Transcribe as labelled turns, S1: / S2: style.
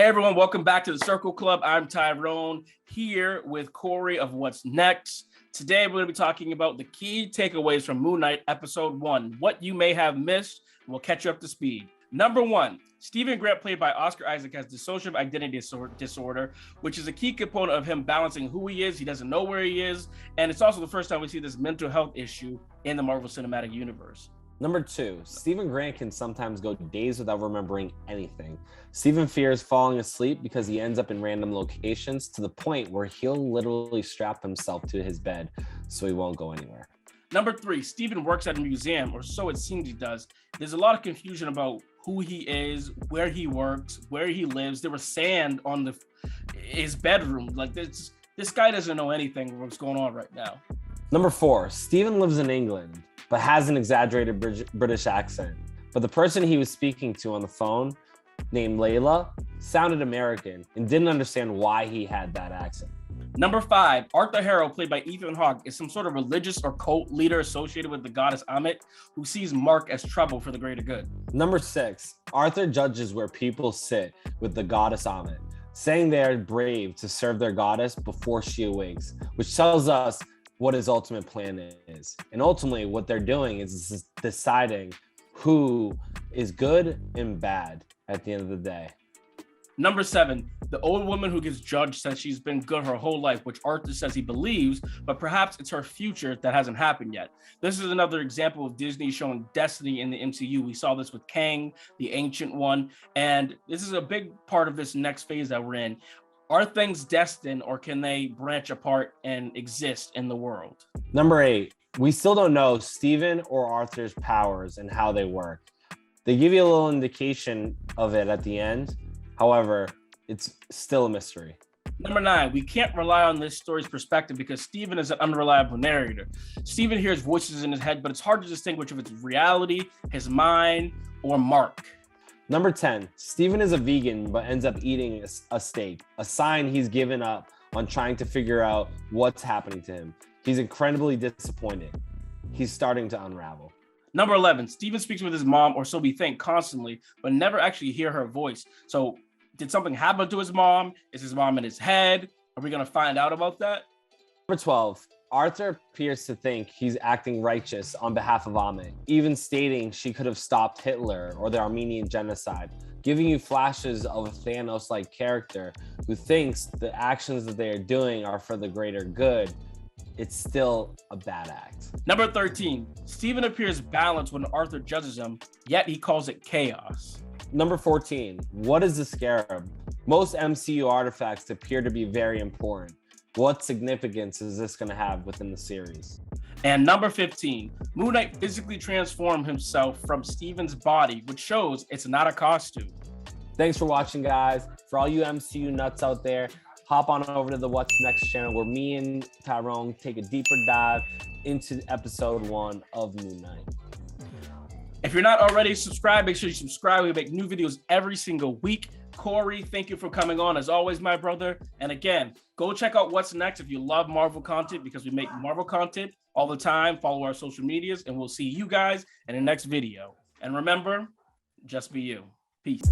S1: Hey everyone, welcome back to the Circle Club. I'm Tyrone here with Corey of What's Next. Today we're going to be talking about the key takeaways from Moonlight episode 1, what you may have missed. We'll catch you up to speed. Number 1, Stephen Grant, played by Oscar Isaac, has dissociative identity disorder, which is a key component of him balancing who he is. He doesn't know where he is, and it's also the first time we see this mental health issue in the Marvel Cinematic Universe.
S2: Number 2, Stephen Grant can sometimes go days without remembering anything. Stephen fears falling asleep because he ends up in random locations to the point where he'll literally strap himself to his bed so he won't go anywhere.
S1: Number 3, Stephen works at a museum, or so it seems he does. There's a lot of confusion about who he is, where he works, where he lives. There was sand on his bedroom. Like this guy doesn't know anything of what's going on right now.
S2: Number 4, Stephen lives in England, but has an exaggerated British accent. But the person he was speaking to on the phone, named Layla, sounded American and didn't understand why he had that accent.
S1: Number 5, Arthur Harrow, played by Ethan Hawke, is some sort of religious or cult leader associated with the goddess Ammit, who sees Mark as trouble for the greater good.
S2: Number 6, Arthur judges where people sit with the goddess Ammit, saying they are brave to serve their goddess before she awakes, which tells us what his ultimate plan is. And ultimately, what they're doing is deciding who is good and bad at the end of the day.
S1: Number 7, the old woman who gets judged says she's been good her whole life, which Arthur says he believes, but perhaps it's her future that hasn't happened yet. This is another example of Disney showing destiny in the MCU. We saw this with Kang, the Ancient One, and this is a big part of this next phase that we're in. Are things destined, or can they branch apart and exist in the world?
S2: Number 8, we still don't know Stephen or Arthur's powers and how they work. They give you a little indication of it at the end. However, it's still a mystery.
S1: Number 9, we can't rely on this story's perspective because Stephen is an unreliable narrator. Stephen hears voices in his head, but it's hard to distinguish if it's reality, his mind, or Mark.
S2: Number 10, Stephen is a vegan but ends up eating a steak, a sign he's given up on trying to figure out what's happening to him. He's incredibly disappointed. He's starting to unravel.
S1: Number 11, Stephen speaks with his mom, or so we think, constantly, but never actually hear her voice. So did something happen to his mom? Is his mom in his head? Are we going to find out about that?
S2: Number 12, Arthur appears to think he's acting righteous on behalf of Ammit, even stating she could have stopped Hitler or the Armenian genocide, giving you flashes of a Thanos-like character who thinks the actions that they are doing are for the greater good. It's still a bad act.
S1: Number 13, Stephen appears balanced when Arthur judges him, yet he calls it chaos.
S2: Number 14, what is the scarab? Most MCU artifacts appear to be very important. What significance is this going to have within the series?
S1: And number 15, Moonlight physically transformed himself from Stephen's body, which shows it's not a costume.
S2: Thanks for watching, guys. For all you MCU nuts out there, hop on over to the What's Next channel where me and Tyrone take a deeper dive into episode 1 of Moonlight.
S1: If you're not already subscribed, make sure you subscribe. We make new videos every single week. Corey, thank you for coming on as always, my brother. And again, go check out What's Next if you love Marvel content, because we make Marvel content all the time. Follow our social medias, and we'll see you guys in the next video. And remember, just be you. Peace.